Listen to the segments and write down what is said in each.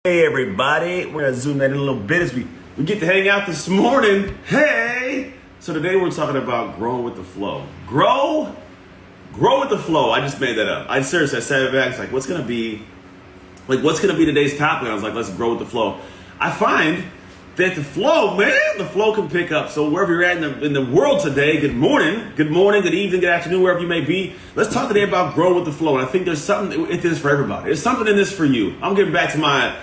Hey everybody, we're gonna zoom that in a little bit as we get to hang out this morning. Hey! So today we're talking about growing with the flow. Grow with the flow. I just made that up. I sat it back, it's like what's gonna be today's topic? And I was like, let's grow with the flow. I find that the flow can pick up. So wherever you're at in the world today, good morning, good evening, good afternoon, wherever you may be. Let's talk today about growing with the flow. And I think there's something in this for everybody. There's something in this for you. I'm getting back to my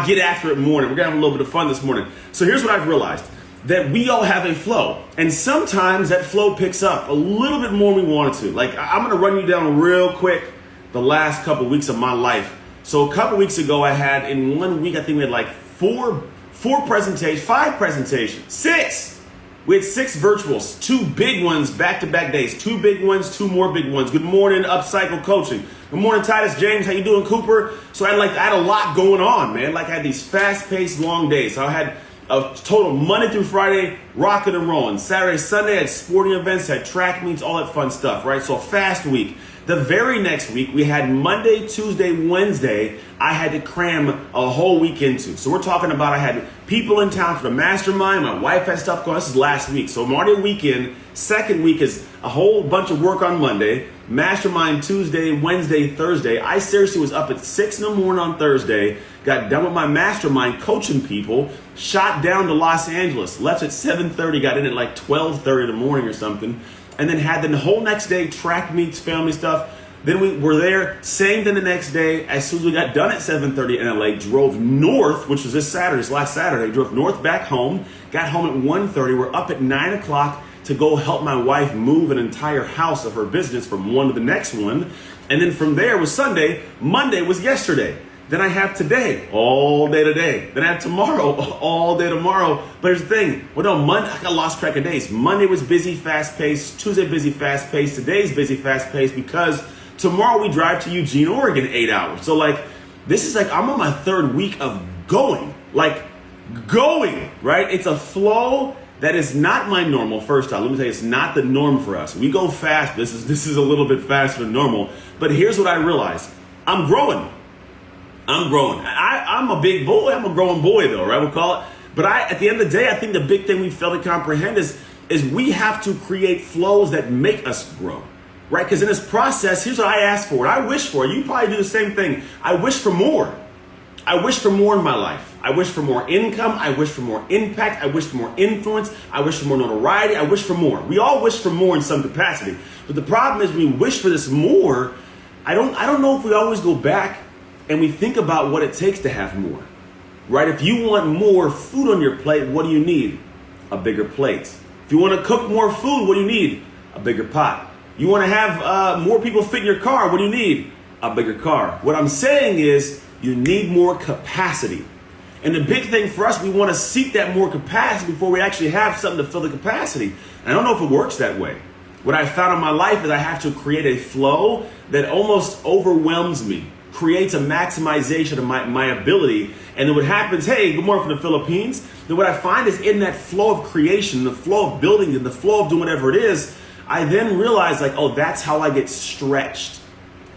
get after it morning. We're gonna have a little bit of fun this morning. So here's what I've realized, that we all have a flow. And sometimes that flow picks up a little bit more than we want it to. Like I'm gonna run you down real quick the last couple weeks of my life. So a couple weeks ago I had, in 1 week, I think we had like five presentations, six. We had 6 virtuals, 2 big ones back-to-back days, 2 big ones, 2 more big ones. Good morning, Upcycle Coaching. Good morning, Titus James. How you doing, Cooper? So I had a lot going on, man. Like I had these fast-paced long days. So I had a total Monday through Friday, rocking and rolling. Saturday, Sunday, I had sporting events, had track meets, all that fun stuff, right? So a fast week. The very next week, we had Monday, Tuesday, Wednesday, I had to cram a whole week into. So we're talking about, I had people in town for the mastermind, my wife had stuff going. This is last week. So I'm already a weekend. Second week is a whole bunch of work on Monday, mastermind Tuesday, Wednesday, Thursday. I seriously was up at 6 in the morning on Thursday, got done with my mastermind coaching people, shot down to Los Angeles, left at 7:30, got in at like 12:30 in the morning or something. And then had the whole next day, track meets, family stuff. Then we were there, same thing the next day. As soon as we got done at 7:30 in LA, drove north, which was this last Saturday, drove north back home, got home at 1:30. We're up at 9 o'clock to go help my wife move an entire house of her business from one to the next one. And then from there was Sunday. Monday was yesterday. Then I have today, all day today. Then I have tomorrow, all day tomorrow. But here's the thing. Well, no, Monday, I got lost track of days. Monday was busy, fast-paced. Tuesday, busy, fast-paced. Today's busy, fast-paced because tomorrow we drive to Eugene, Oregon, 8 hours. So this is I'm on my 3rd week of going, right? It's a flow that is not my normal. First off, let me tell you, it's not the norm for us. We go fast. This is a little bit faster than normal. But here's what I realized. I'm growing. I'm a big boy. I'm a growing boy, though, right? We'll call it. But at the end of the day, I think the big thing we fail to comprehend is we have to create flows that make us grow, right? Because in this process, here's what I ask for. I wish for. You probably do the same thing. I wish for more. I wish for more in my life. I wish for more income. I wish for more impact. I wish for more influence. I wish for more notoriety. I wish for more. We all wish for more in some capacity. But the problem is when we wish for this more, I don't know if we always go back and we think about what it takes to have more, right? If you want more food on your plate, what do you need? A bigger plate. If you want to cook more food, what do you need? A bigger pot. You want to have more people fit in your car, what do you need? A bigger car. What I'm saying is you need more capacity. And the big thing for us, we want to seek that more capacity before we actually have something to fill the capacity. And I don't know if it works that way. What I found in my life is I have to create a flow that almost overwhelms me, creates a maximization of my ability. And then what happens, hey, good morning from the Philippines. Then what I find is in that flow of creation, the flow of building, and the flow of doing whatever it is, I then realize that's how I get stretched.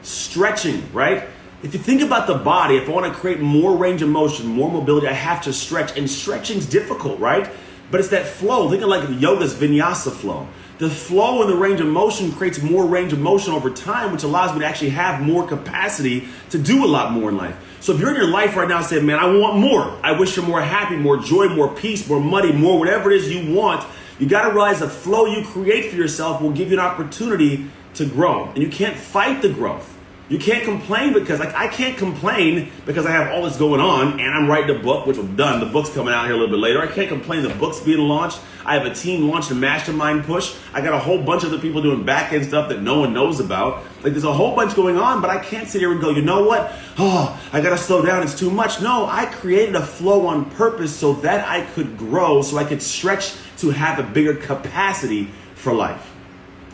Stretching, right? If you think about the body, if I want to create more range of motion, more mobility, I have to stretch. And stretching's difficult, right? But it's that flow. Think of the yoga's vinyasa flow. The flow and the range of motion creates more range of motion over time, which allows me to actually have more capacity to do a lot more in life. So if you're in your life right now saying, man, I want more. I wish for more happy, more joy, more peace, more money, more whatever it is you want, you got to realize the flow you create for yourself will give you an opportunity to grow. And you can't fight the growth. You can't complain because I can't complain because I have all this going on and I'm writing a book, which I'm done. The book's coming out here a little bit later. I can't complain the book's being launched. I have a team launching a mastermind push. I got a whole bunch of other people doing back end stuff that no one knows about. There's a whole bunch going on, but I can't sit here and go, you know what? Oh, I got to slow down. It's too much. No, I created a flow on purpose so that I could grow, so I could stretch to have a bigger capacity for life.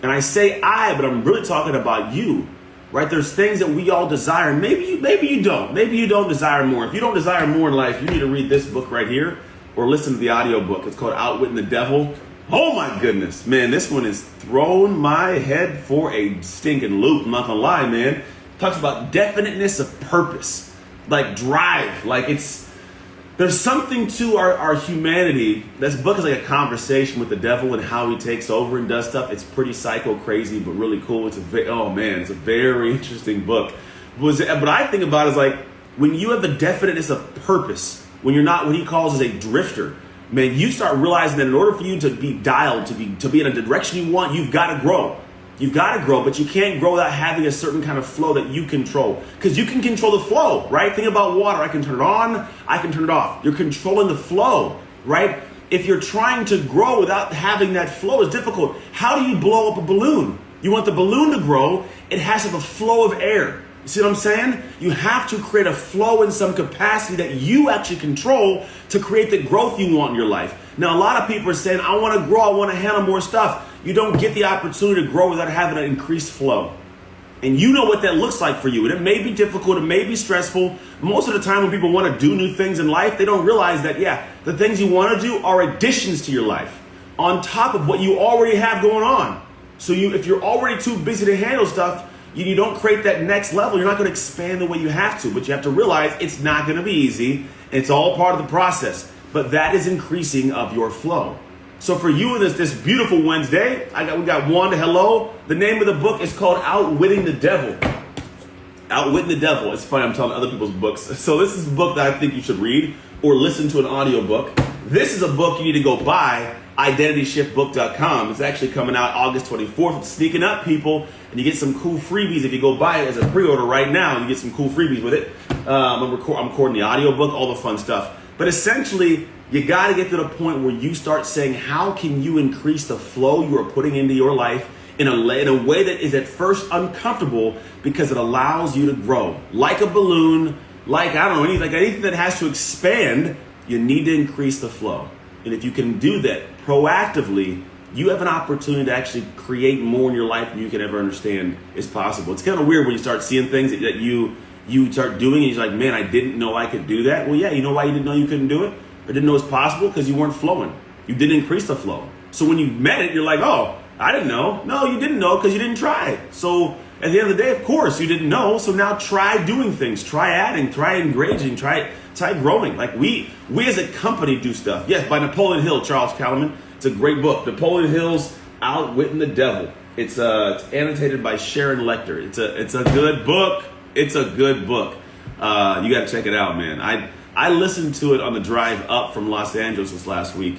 And I say but I'm really talking about you. Right? There's things that we all desire. Maybe you don't. Maybe you don't desire more. If you don't desire more in life, you need to read this book right here or listen to the audio book. It's called Outwitting the Devil. Oh my goodness, man, this one is throwing my head for a stinking loop. I'm not gonna lie, man. Talks about definiteness of purpose. like drive. Like there's something to our humanity. This book is like a conversation with the devil and how he takes over and does stuff. It's pretty psycho crazy, but really cool. It's a very interesting book. But I think about is like when you have the definiteness of purpose, when you're not what he calls as a drifter, man, you start realizing that in order for you to be dialed, to be in a direction you want, you've got to grow. You've got to grow, but you can't grow without having a certain kind of flow that you control. Because you can control the flow, right? Think about water. I can turn it on, I can turn it off. You're controlling the flow, right? If you're trying to grow without having that flow, it's difficult. How do you blow up a balloon? You want the balloon to grow, it has to have a flow of air. You see what I'm saying? You have to create a flow in some capacity that you actually control to create the growth you want in your life. Now, a lot of people are saying, I want to grow, I want to handle more stuff. You don't get the opportunity to grow without having an increased flow. And you know what that looks like for you. And it may be difficult, it may be stressful. Most of the time when people want to do new things in life, they don't realize that, the things you want to do are additions to your life on top of what you already have going on. So if you're already too busy to handle stuff, you don't create that next level. You're not going to expand the way you have to, but you have to realize it's not going to be easy. It's all part of the process, but that is increasing of your flow. So for you in this beautiful Wednesday, we got Wanda, hello. The name of the book is called Outwitting the Devil. Outwitting the Devil. It's funny, I'm telling other people's books. So this is a book that I think you should read or listen to an audiobook. This is a book you need to go buy, IdentityShiftBook.com. It's actually coming out August 24th. It's sneaking up, people, and you get some cool freebies if you go buy it as a pre-order right now. You get some cool freebies with it. I'm recording the audiobook, all the fun stuff. But essentially, you got to get to the point where you start saying, how can you increase the flow you are putting into your life in a way that is at first uncomfortable because it allows you to grow. Like a balloon, anything that has to expand, you need to increase the flow. And if you can do that proactively, you have an opportunity to actually create more in your life than you can ever understand is possible. It's kind of weird when you start seeing things that you start doing and you're like, man, I didn't know I could do that. Well, yeah, you know why you didn't know you couldn't do it? Or didn't know it's possible? Because you weren't flowing. You didn't increase the flow. So when you met it, you're like, oh, I didn't know. No, you didn't know because you didn't try it. So at the end of the day, of course, you didn't know. So now try doing things. Try adding. Try engaging. Try growing. Like we as a company do stuff. Yes, by Napoleon Hill, Charles Calliman. It's a great book. Napoleon Hill's Outwitting the Devil. It's annotated by Sharon Lecter. It's a good book. It's a good book. You got to check it out, man. I listened to it on the drive up from Los Angeles this last week.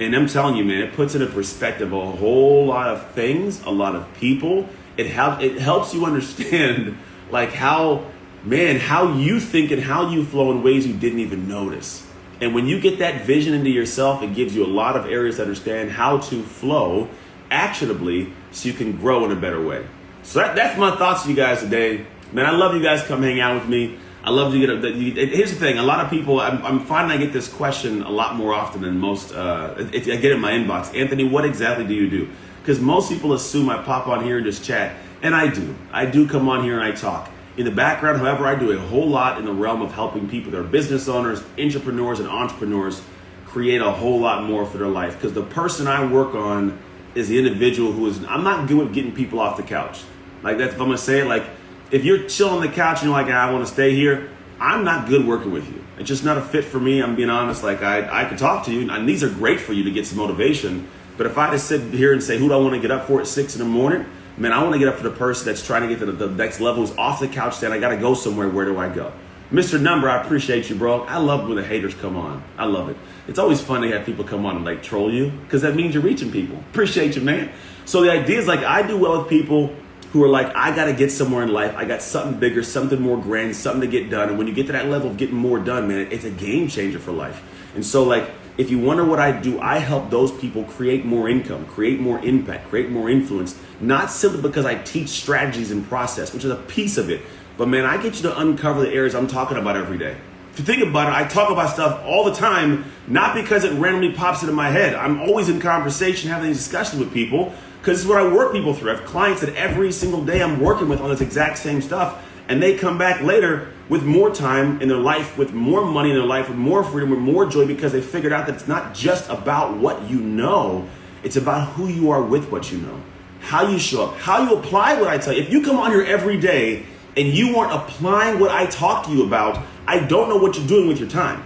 And I'm telling you, man, it puts into perspective a whole lot of things, a lot of people. It helps you understand like how you think and how you flow in ways you didn't even notice. And when you get that vision into yourself, it gives you a lot of areas to understand how to flow actionably so you can grow in a better way. So that's my thoughts to you guys today. Man, I love you guys come hang out with me. I love to here's the thing. A lot of people, I'm finding I get this question a lot more often than most. I get it in my inbox. Anthony, what exactly do you do? Because most people assume I pop on here and just chat. And I do. I do come on here and I talk. In the background, however, I do a whole lot in the realm of helping people that are business owners, entrepreneurs, and entrepreneurs create a whole lot more for their life. Because the person I work on is the individual I'm not good at getting people off the couch. Like that's if I'm going to say it, like, if you're chilling on the couch and you're like, I want to stay here, I'm not good working with you. It's just not a fit for me. I'm being honest. Like I could talk to you and these are great for you to get some motivation. But if I just sit here and say, who do I want to get up for at 6 a.m? Man, I want to get up for the person that's trying to get to the next level, who's off the couch saying, I got to go somewhere. Where do I go? Mr. Number, I appreciate you, bro. I love when the haters come on. I love it. It's always fun to have people come on and like troll you because that means you're reaching people. Appreciate you, man. So the idea is like I do well with people who are like, I got to get somewhere in life. I got something bigger, something more grand, something to get done. And when you get to that level of getting more done, man, it's a game changer for life. And so like, if you wonder what I do, I help those people create more income, create more impact, create more influence, not simply because I teach strategies and process, which is a piece of it. But man, I get you to uncover the areas I'm talking about every day. If you think about it, I talk about stuff all the time, not because it randomly pops into my head. I'm always in conversation, having these discussions with people, because it's what I work people through. I have clients that every single day I'm working with on this exact same stuff, and they come back later with more time in their life, with more money in their life, with more freedom, with more joy, because they figured out that it's not just about what you know, it's about who you are with what you know, how you show up, how you apply what I tell you. If you come on here every day and you aren't applying what I talk to you about, I don't know what you're doing with your time.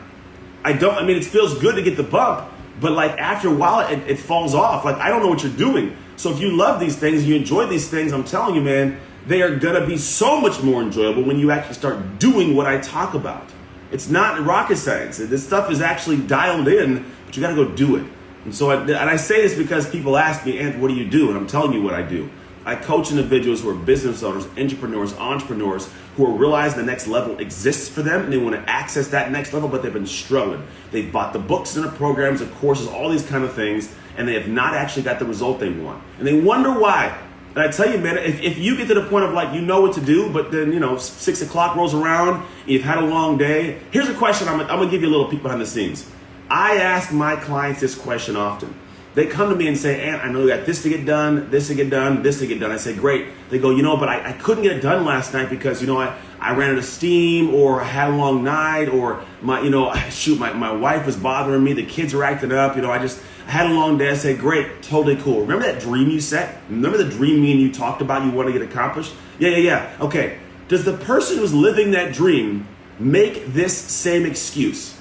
I mean, it feels good to get the bump, but like after a while, it falls off. Like, I don't know what you're doing. So if you love these things, you enjoy these things, I'm telling you, man, they are gonna be so much more enjoyable when you actually start doing what I talk about. It's not rocket science. This stuff is actually dialed in, but you gotta go do it. And so, I say this because people ask me, Anthony, what do you do? And I'm telling you what I do. I coach individuals who are business owners, entrepreneurs who are realizing the next level exists for them and they want to access that next level, but they've been struggling. They've bought the books and the programs, the courses, all these kind of things, and they have not actually got the result they want. And they wonder why. And I tell you, man, if you get to the point of like, you know what to do, but then, 6 o'clock rolls around, you've had a long day. Here's a question, I'm gonna give you a little peek behind the scenes. I ask my clients this question often. They come to me and say, Ant, I know you got this to get done, this to get done, this to get done. I say, great. They go, but I couldn't get it done last night because, I ran out of steam, or I had a long night, or my wife was bothering me, the kids are acting up, I had a long day. I say, great, totally cool. Remember that dream you set? Remember the dream me and you talked about you want to get accomplished? Yeah. Okay. Does the person who's living that dream make this same excuse?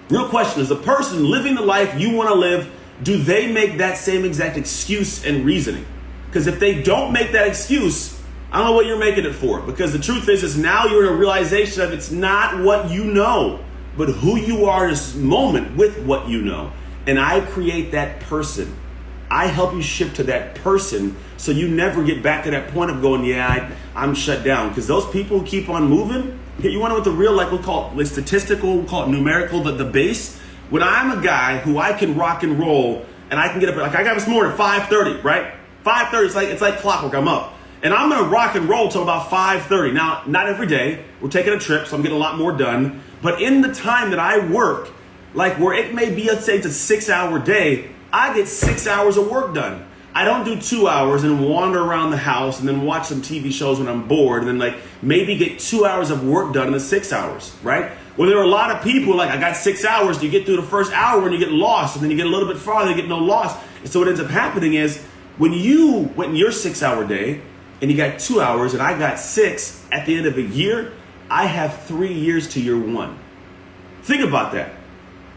Real question, is the person living the life you want to live, do they make that same exact excuse and reasoning? Because if they don't make that excuse, I don't know what you're making it for. Because the truth is now you're in a realization of it's not what you know, but who you are in this moment with what you know. And I create that person. I help you shift to that person so you never get back to that point of going, I'm shut down. Because those people who keep on moving, you want to know what the real, we'll call it statistical, we'll call it numerical, the base. When I'm a guy who I can rock and roll and I can get up, like I got this morning at 5:30, right? 5:30, it's like clockwork, I'm up. And I'm going to rock and roll till about 5:30. Now, not every day. We're taking a trip, so I'm getting a lot more done. But in the time that I work, like where it may be, let's say it's a 6-hour day, I get 6 hours of work done. I don't do 2 hours and wander around the house and then watch some TV shows when I'm bored and then maybe get 2 hours of work done in the 6 hours, right? Well, there are a lot of people I got 6 hours, you get through the first hour and you get lost, and then you get a little bit farther, you get no loss. And so what ends up happening is when you went in your 6-hour day and you got 2 hours and I got 6 at the end of a year, I have 3 years to your 1. Think about that.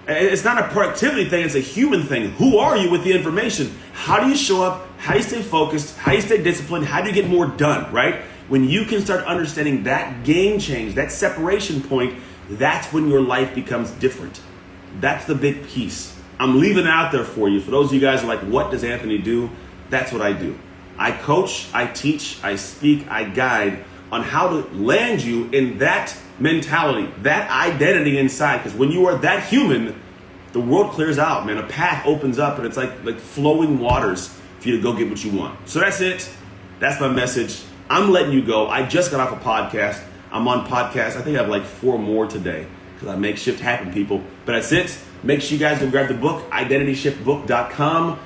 It's not a productivity thing, it's a human thing. Who are you with the information? How do you show up? How do you stay focused? How do you stay disciplined? How do you get more done, right? When you can start understanding that game change, that separation point, that's when your life becomes different. That's the big piece. I'm leaving it out there for you. For those of you guys who are like, what does Anthony do? That's what I do. I coach, I teach, I speak, I guide on how to land you in that mentality, that identity inside. Because when you are that human, the world clears out, man. A path opens up and it's like flowing waters for you to go get what you want. So that's it. That's my message. I'm letting you go. I just got off a podcast. I'm on podcast. I think I have like 4 more today because I make shift happen, people. But that's it. Make sure you guys go grab the book, identityshiftbook.com.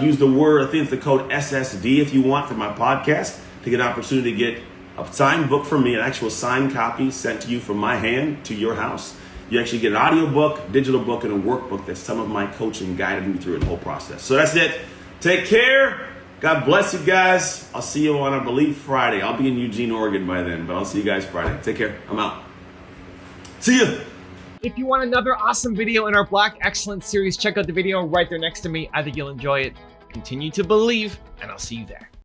Use the word, I think it's the code SSD if you want for my podcast to get an opportunity to get a signed book from me, an actual signed copy sent to you from my hand to your house. You actually get an audio book, digital book, and a workbook that's some of my coaching guided me through the whole process. So that's it. Take care. God bless you guys. I'll see you on, I believe, Friday. I'll be in Eugene, Oregon by then, but I'll see you guys Friday. Take care. I'm out. See ya. If you want another awesome video in our Black Excellence series, check out the video right there next to me. I think you'll enjoy it. Continue to believe, and I'll see you there.